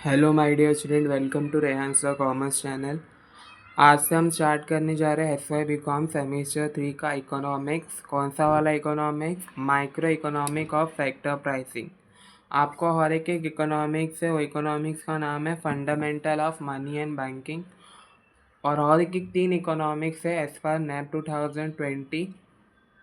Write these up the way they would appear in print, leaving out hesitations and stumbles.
Hello my dear student, welcome to Rehan sir commerce channel. आज से हम स्टार्ट करने जा रहे हैं SY BCom सेमेस्टर 3 का इकोनॉमिक्स। कौन सा वाला economics? Micro economic of factor pricing. आपको हर एक इकोनॉमिक्स है, वो इकोनॉमिक्स का नाम है fundamental of money and banking. और एक 3 इकोनॉमिक्स है एज पर NAP 2020।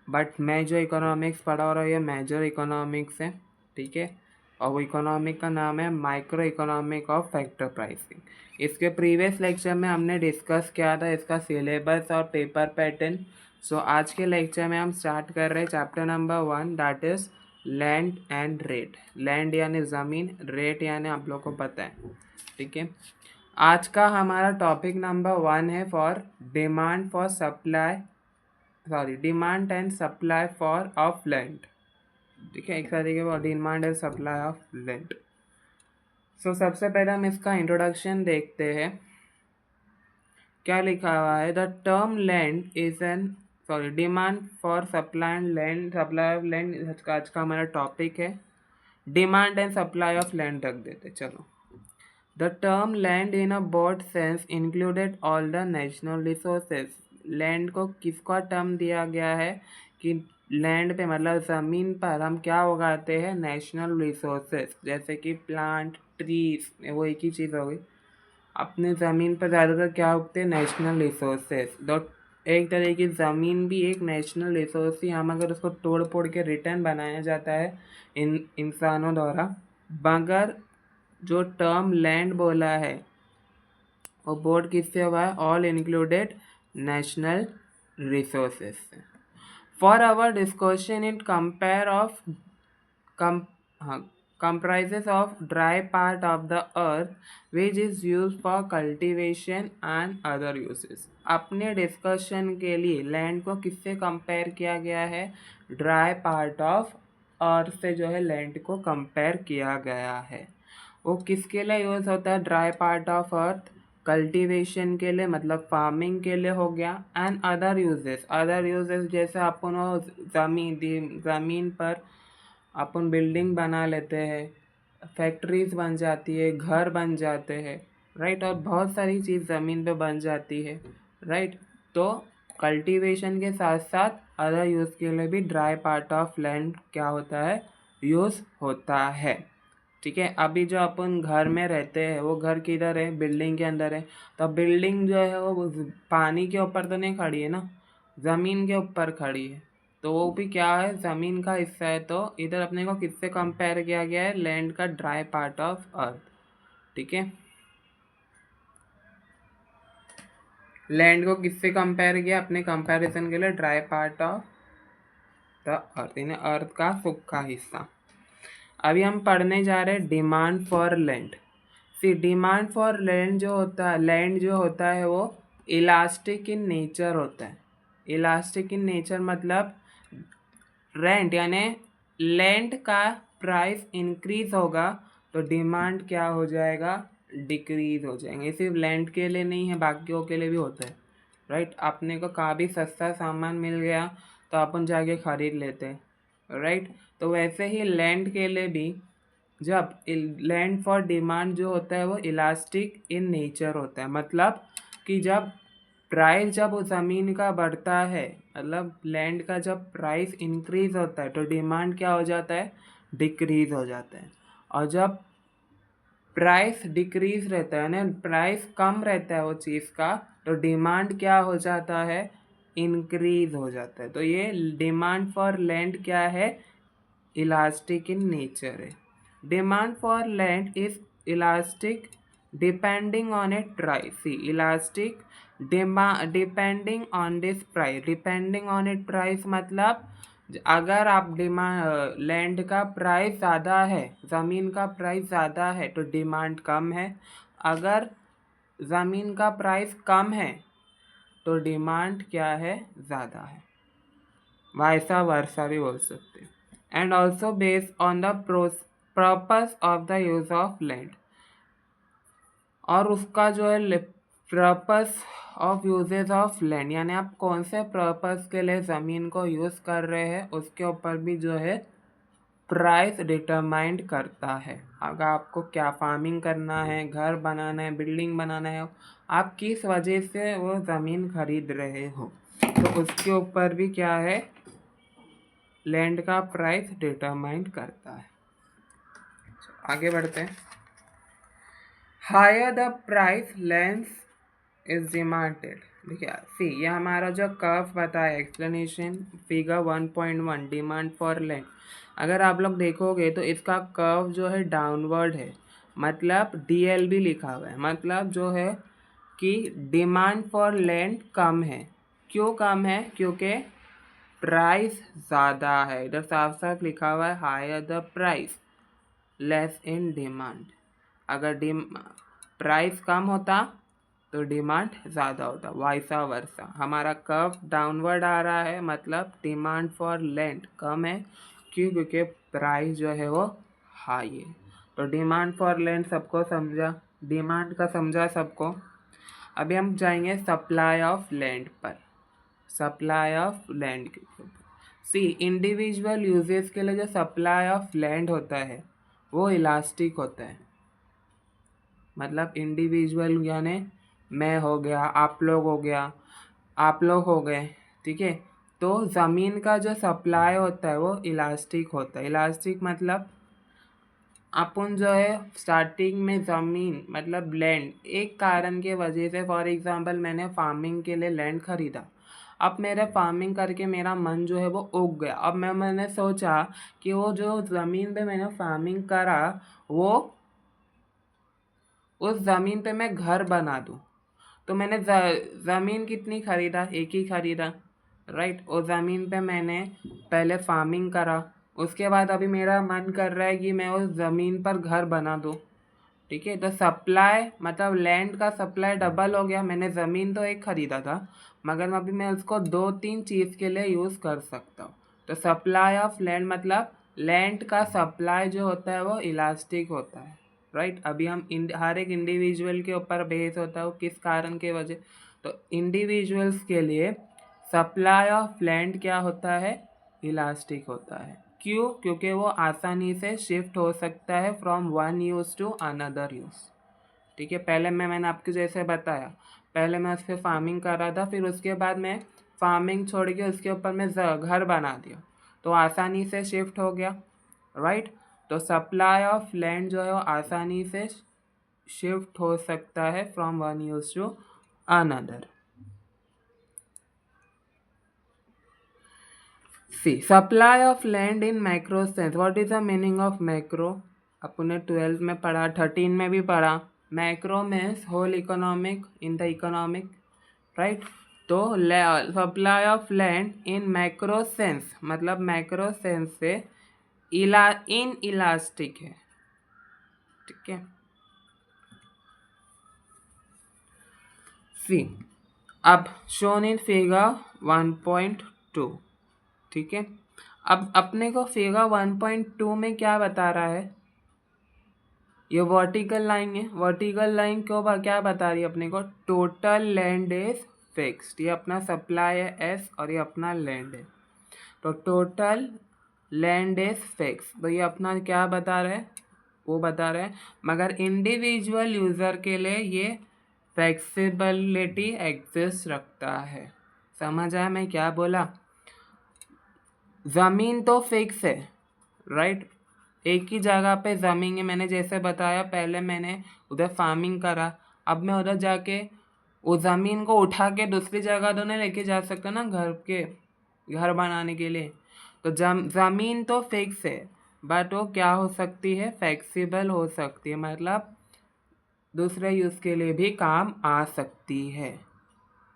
बट मैं जो इकोनॉमिक्स पढ़ा रहा हूँ ये मेजर इकोनॉमिक्स है, ठीक है। और वो इकोनॉमिक का नाम है micro economic of factor pricing. इसके प्रीवियस लेक्चर में हमने डिस्कस किया था इसका सिलेबस और पेपर पैटर्न। सो आज के लेक्चर में हम स्टार्ट कर रहे हैं chapter number 1, that is land and rate. Land यानी ज़मीन, रेट यानी आप लोग को पता है, ठीक है। आज का हमारा टॉपिक नंबर 1 है for demand for supply, demand and supply for of land, ठीक है। एक तरीके का demand and supply of land. So सबसे पहले हम इसका इंट्रोडक्शन देखते हैं। क्या लिखा हुआ है? The term land is an demand for supply and land, supply of land आज का हमारा टॉपिक है। Demand and supply of land रख देते, चलो। The term land in a broad sense included all the national resources. Land को किसका term दिया गया है कि लैंड पे मतलब ज़मीन पर हम क्या उगाते हैं? नेशनल रिसोर्सेज, जैसे कि प्लांट, ट्रीज, वो एक ही चीज़ हो गई। अपने ज़मीन पर ज़्यादातर क्या उगते हैं? National resources. तो एक तरह की ज़मीन भी एक नेशनल रिसोर्स ही, हम अगर उसको तोड़ फोड़ के रिटर्न बनाया जाता है इन इंसानों द्वारा। मगर जो टर्म लैंड बोला है वो बोर्ड किससे हुआ है? ऑल इंक्लूडेड नेशनल रिसोर्सेज से। For our discussion it compare of comprises of dry part of the earth which is used for cultivation and other uses। अपने डिस्कशन के लिए लैंड को किससे कंपेयर किया गया है? ड्राई पार्ट ऑफ अर्थ से जो है लैंड को कंपेयर किया गया है। वो किसके लिए यूज़ होता है? Dry part of earth cultivation के लिए, मतलब फार्मिंग के लिए हो गया। एंड अदर यूजेस जैसे अपन ज़मीन पर अपन बिल्डिंग बना लेते हैं, फैक्ट्रीज बन जाती है, घर बन जाते हैं, राइट। और बहुत सारी चीज़ ज़मीन पे बन जाती है, राइट। तो कल्टीवेशन के साथ साथ अदर यूज़ के लिए भी ड्राई पार्ट ऑफ लैंड क्या होता है? यूज़ होता है, ठीक है। अभी जो अपन घर में रहते हैं वो घर किधर है? बिल्डिंग के अंदर है। तो बिल्डिंग जो है वो पानी के ऊपर तो नहीं खड़ी है ना, ज़मीन के ऊपर खड़ी है। तो वो भी क्या है? ज़मीन का हिस्सा है। तो इधर अपने को किससे कंपेयर किया गया है? लैंड का ड्राई पार्ट ऑफ अर्थ, ठीक है। लैंड को किससे कंपेयर किया अपने कंपैरिजन के लिए? Dry part of the earth, यानी अर्थ का सूखा हिस्सा। अभी हम पढ़ने जा रहे हैं demand for land. See demand for land जो होता है, लैंड जो होता है वो इलास्टिक इन नेचर होता है। इलास्टिक इन नेचर मतलब रेंट यानी लैंड का प्राइस इंक्रीज होगा तो डिमांड क्या हो जाएगा? डिक्रीज हो जाएंगे। सिर्फ लैंड के लिए नहीं है, बाकियों के लिए भी होता है, राइट। अपने को कहाँ भी सस्ता सामान मिल गया तो अपन जाके खरीद लेते हैं, राइट। तो वैसे ही लैंड के लिए भी जब लैंड फॉर डिमांड जो होता है वो इलास्टिक इन नेचर होता है। मतलब कि जब प्राइस जब उस ज़मीन का बढ़ता है, मतलब लैंड का जब प्राइस इंक्रीज होता है तो डिमांड क्या हो जाता है? डिक्रीज हो जाता है। और जब प्राइस डिक्रीज रहता है ना, प्राइस कम रहता है वो चीज़ का, तो डिमांड क्या हो जाता है? इंक्रीज हो जाता है। तो ये डिमांड फॉर लैंड क्या है? इलास्टिक इन नेचर है। Demand for land is elastic depending on it price. See elastic depending on this price. Depending on it price मतलब अगर आप डिमांड लैंड का प्राइस ज़्यादा है, ज़मीन का प्राइस ज़्यादा है तो डिमांड कम है। अगर ज़मीन का प्राइस कम है तो डिमांड क्या है? ज़्यादा है। वैसा वर्षा भी बोल सकते हैं। And also based on the purpose of the use of land. और उसका जो है purpose of usages of land, यानी आप कौन से पर्पस के लिए ज़मीन को यूज़ कर रहे हैं उसके ऊपर भी जो है प्राइस डिटरमाइंड करता है। अगर आपको क्या फार्मिंग करना है, घर बनाना है, बिल्डिंग बनाना है, आप किस वजह से वो ज़मीन खरीद रहे हो, तो उसके ऊपर भी क्या है, लैंड का प्राइस डिटरमाइंड करता है। आगे बढ़ते हैं। Higher the price land is demanded. देखिए सी, ये हमारा जो कर्व बताया explanation figure 1.1 demand for land, अगर आप लोग देखोगे तो इसका कर्व जो है डाउनवर्ड है, मतलब DLB लिखा हुआ है, मतलब जो है कि डिमांड फॉर लैंड कम है। क्यों कम है? क्योंकि प्राइस ज़्यादा है। इधर साफ साफ लिखा हुआ है higher the price less in demand. अगर प्राइस कम होता तो डिमांड ज़्यादा होता, वाइसा वर्सा। हमारा कर्व डाउनवर्ड आ रहा है, मतलब डिमांड फॉर लैंड कम है। क्यों? क्योंकि प्राइस जो है वो हाई है। तो डिमांड फॉर लैंड सबको समझा, डिमांड का समझा सबको। अभी हम जाएंगे सप्लाई ऑफ लैंड पर। सप्लाई ऑफ लैंड के ऊपर सी, इंडिविजुअल यूजेस के लिए जो सप्लाई ऑफ लैंड होता है वो इलास्टिक होता है। मतलब इंडिविजुअल यानी मैं हो गया, आप लोग हो गया, आप लोग हो गए, ठीक है। तो ज़मीन का जो सप्लाई होता है वो इलास्टिक होता है। इलास्टिक मतलब अपन जो है स्टार्टिंग में ज़मीन मतलब लैंड, एक कारण के वजह से, फॉर एग्जांपल मैंने फार्मिंग के लिए लैंड खरीदा। अब मेरे फार्मिंग करके मेरा मन जो है वो उग गया। अब मैंने सोचा कि वो जो ज़मीन पे मैंने फार्मिंग करा वो उस ज़मीन पे मैं घर बना दूँ। तो मैंने ज़मीन कितनी खरीदा? एक ही खरीदा, राइट। उस ज़मीन पे मैंने पहले फार्मिंग करा, उसके बाद अभी मेरा मन कर रहा है कि मैं उस ज़मीन पर घर बना दूँ, ठीक है। तो सप्लाई मतलब लैंड का सप्लाई डबल हो गया। मैंने ज़मीन तो एक खरीदा था, मगर अभी मैं उसको 2-3 चीज़ के लिए यूज़ कर सकता हूँ। तो सप्लाई ऑफ लैंड मतलब लैंड का सप्लाई जो होता है वो इलास्टिक होता है, राइट। अभी हम हर एक इंडिविजुअल के ऊपर बेस होता है वो किस कारण के वजह। तो इंडिविजुअल्स के लिए सप्लाई ऑफ लैंड क्या होता है? इलास्टिक होता है। क्यों? क्योंकि वो आसानी से शिफ्ट हो सकता है from one use to another use, ठीक है। पहले मैंने आपको जैसे बताया, पहले मैं उस पर फार्मिंग कर रहा था, फिर उसके बाद मैं फार्मिंग छोड़ के उसके ऊपर मैं घर बना दिया, तो आसानी से शिफ्ट हो गया, राइट। तो सप्लाई ऑफ लैंड जो है वो आसानी से शिफ्ट हो सकता है from one use to another. C, supply of land in macro sense. What is the meaning of macro? अपने 12th में पढ़ा, 13 में भी पढ़ा। Macro means whole economic, in the economic, right. तो supply of land in macro sense मतलब macro sense से in elastic है, ठीक है। सी, अब शोन इन फिगर 1.2, ठीक है। अब अपने को फिगर 1.2 में क्या बता रहा है? ये वर्टिकल लाइन है। वर्टिकल लाइन क्या बता रही है अपने को? Total land is fixed. ये अपना सप्लाई है S और ये अपना लैंड है। तो टोटल लैंड इज फिक्स, तो ये अपना क्या बता रहा है? वो बता रहे हैं। मगर इंडिविजुअल यूज़र के लिए ये फ्लेक्सिबिलिटी एग्जिस्ट रखता है। समझ आया मैं क्या बोला? ज़मीन तो फिक्स है, राइट। एक ही जगह पे ज़मीन है। मैंने जैसे बताया, पहले मैंने उधर फार्मिंग करा, अब मैं उधर जाके वो ज़मीन को उठा के दूसरी जगह तो नहीं लेके जा सकता ना घर बनाने के लिए। तो ज़मीन तो फिक्स है, बट वो क्या हो सकती है? फ्लेक्सिबल हो सकती है, मतलब दूसरे यूज़ के लिए भी काम आ सकती है।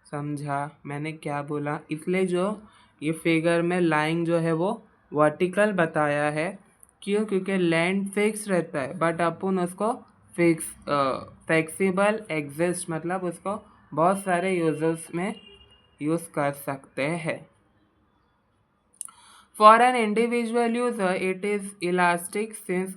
समझा मैंने क्या बोला? इसलिए जो ये फिगर में लाइन जो है वो वर्टिकल बताया है। क्यों? क्योंकि लैंड फिक्स रहता है, बट अपन उसको फ्लेक्सिबल एग्जिस्ट मतलब उसको बहुत सारे यूजर्स में यूज़ कर सकते हैं। For an individual user it is elastic since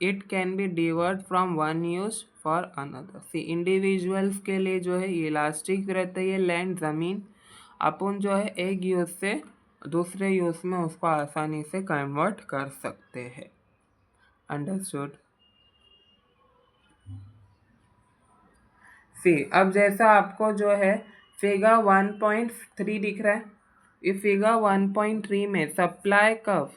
it can be divert from one use for another. See, individuals के लिए जो है इलास्टिक रहता है ये लैंड ज़मीन, अपन जो है एक यूज़ से दूसरे यूज़ में उसको आसानी से कन्वर्ट कर सकते हैं। अंडरस्टूड। सी अब जैसा आपको जो है फिगर 1.3 दिख रहा है, इस फिगर 1.3 में सप्लाई कर्व,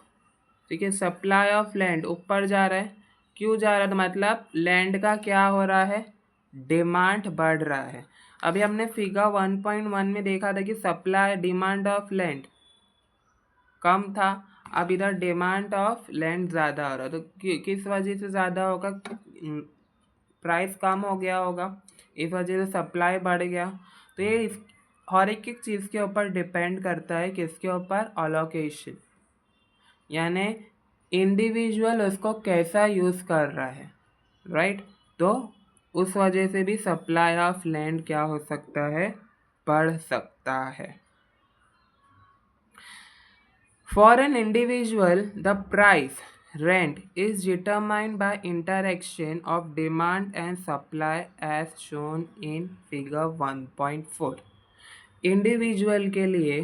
ठीक है, सप्लाई ऑफ लैंड ऊपर जा रहा है। क्यों जा रहा है? तो मतलब लैंड का क्या हो रहा है, डिमांड बढ़ रहा है। अभी हमने फिगर 1.1 में देखा था कि सप्लाई डिमांड ऑफ लैंड कम था, अब इधर डिमांड ऑफ लैंड ज़्यादा हो रहा है। तो किस वजह से ज़्यादा होगा? प्राइस कम हो गया होगा, इस वजह से सप्लाई बढ़ गया। तो ये हर एक चीज़ के ऊपर डिपेंड करता है, किसके ऊपर? अलोकेशन, यानी इंडिविजुअल उसको कैसा यूज़ कर रहा है, राइट। तो उस वजह से भी सप्लाई ऑफ लैंड क्या हो सकता है, बढ़ सकता है। For an individual the price rent is determined by interaction of demand and supply as shown in figure 1.4। Individual के लिए,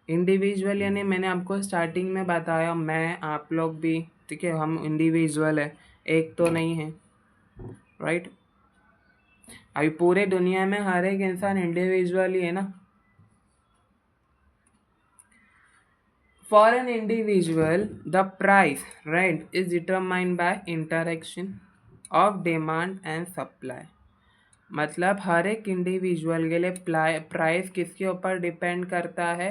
इंडिविजुअल यानी मैंने आपको स्टार्टिंग में बताया, मैं आप लोग भी, ठीक है, हम इंडिविजुअल है, एक तो नहीं है, राइट। अभी पूरे दुनिया में हर एक इंसान इंडिविजुअल ही है ना। For an individual, the price rent is determined by interaction of demand and supply। मतलब हर एक इंडिविजुअल के लिए प्राइस किसके ऊपर डिपेंड करता है?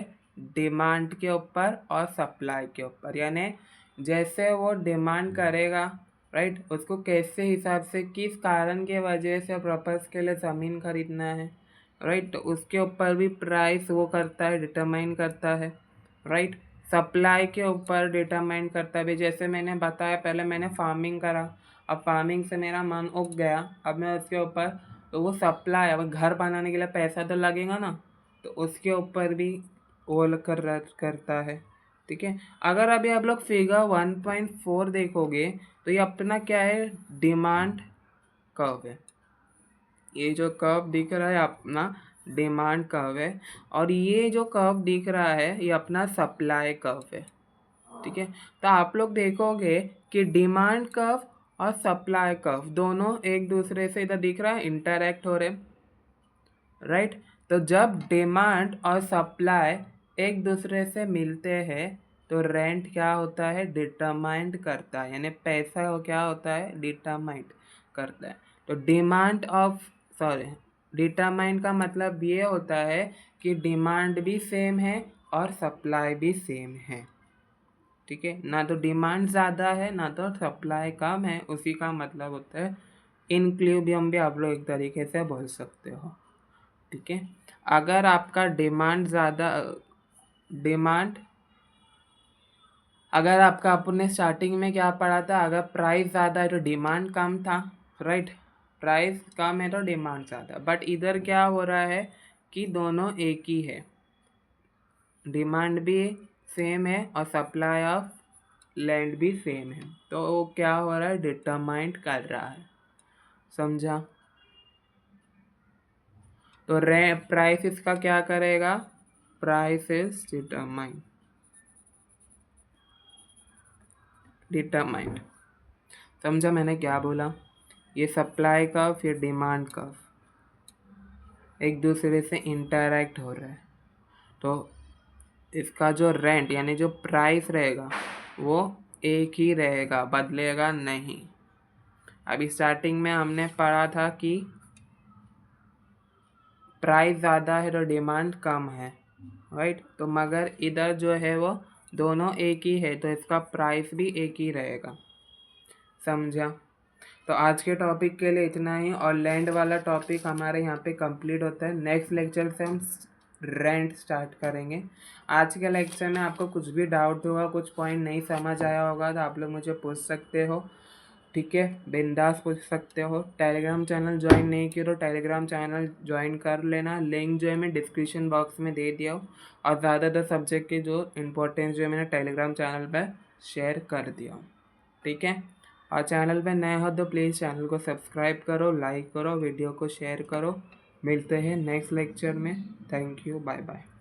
डिमांड के ऊपर और सप्लाई के ऊपर। यानी जैसे वो डिमांड करेगा, राइट, उसको कैसे हिसाब से, किस कारण के वजह से पर्पस के लिए ज़मीन खरीदना है, राइट, तो उसके ऊपर भी प्राइस वो करता है, डिटरमाइन करता है, राइट। सप्लाई के ऊपर डिटरमाइन करता है भी, जैसे मैंने बताया पहले मैंने फार्मिंग करा, अब फार्मिंग से मेरा मन उग गया, अब मैं उसके ऊपर, तो वो सप्लाई, अब घर बनाने के लिए पैसा तो लगेगा ना, तो उसके ऊपर भी वो करता है, ठीक है। अगर अभी आप लोग फिगर 1.4 देखोगे तो ये अपना क्या है, डिमांड कर्व है। ये जो कर्व दिख रहा है अपना डिमांड कर्व है, और ये जो कर्व दिख रहा है ये अपना सप्लाई कर्व है, ठीक है। तो आप लोग देखोगे कि डिमांड कर्व और सप्लाई कर्व दोनों एक दूसरे से इधर दिख रहा है, इंटरैक्ट हो रहे, राइट। तो जब डिमांड और सप्लाई एक दूसरे से मिलते हैं तो रेंट क्या होता है, डिटरमाइंड करता है, यानी पैसा वो क्या होता है, डिटरमाइंड करता है। तो डिटरमाइंड का मतलब ये होता है कि डिमांड भी सेम है और सप्लाई भी सेम है, ठीक है। ना तो डिमांड ज़्यादा है ना तो सप्लाई कम है, उसी का मतलब होता है इनक्लूबियम, भी आप लोग एक तरीके से बोल सकते हो, ठीक है। अगर आपका अगर आपका अपने स्टार्टिंग में क्या पढ़ा था, अगर प्राइस ज़्यादा है तो डिमांड कम था, राइट, प्राइस कम है तो डिमांड ज़्यादा। बट इधर क्या हो रहा है कि दोनों एक ही है, डिमांड भी सेम है और सप्लाई ऑफ लैंड भी सेम है, तो वो क्या हो रहा है, डिटरमाइंड कर रहा है, समझा। तो प्राइस इसका क्या करेगा, प्राइस इज डिटरमाइंड, समझा मैंने क्या बोला। ये सप्लाई का फिर डिमांड का एक दूसरे से इंटरैक्ट हो रहा है, तो इसका जो रेंट यानी जो प्राइस रहेगा वो एक ही रहेगा, बदलेगा नहीं। अभी स्टार्टिंग में हमने पढ़ा था कि प्राइस ज़्यादा है तो डिमांड कम है, राइट। तो मगर इधर जो है वो दोनों एक ही है, तो इसका प्राइस भी एक ही रहेगा, समझा। तो आज के टॉपिक के लिए इतना ही, और लैंड वाला टॉपिक हमारे यहाँ पे कंप्लीट होता है। नेक्स्ट लेक्चर से हम रेंट स्टार्ट करेंगे। आज के लेक्चर में आपको कुछ भी डाउट होगा, कुछ पॉइंट नहीं समझ आया होगा तो आप लोग मुझे पूछ सकते हो, ठीक है, बिंदास पूछ सकते हो। टेलीग्राम चैनल ज्वाइन नहीं किया तो टेलीग्राम चैनल ज्वाइन कर लेना, लिंक जो है मैं डिस्क्रिप्शन बॉक्स में दे दिया हूँ, और ज़्यादातर सब्जेक्ट के जो इम्पोर्टेंस जो है मैंने टेलीग्राम चैनल पर शेयर कर दिया हूँ, ठीक है। और चैनल पे नए हो तो प्लीज़ चैनल को सब्सक्राइब करो, लाइक करो, वीडियो को शेयर करो। मिलते हैं नेक्स्ट लेक्चर में। Thank you, bye bye.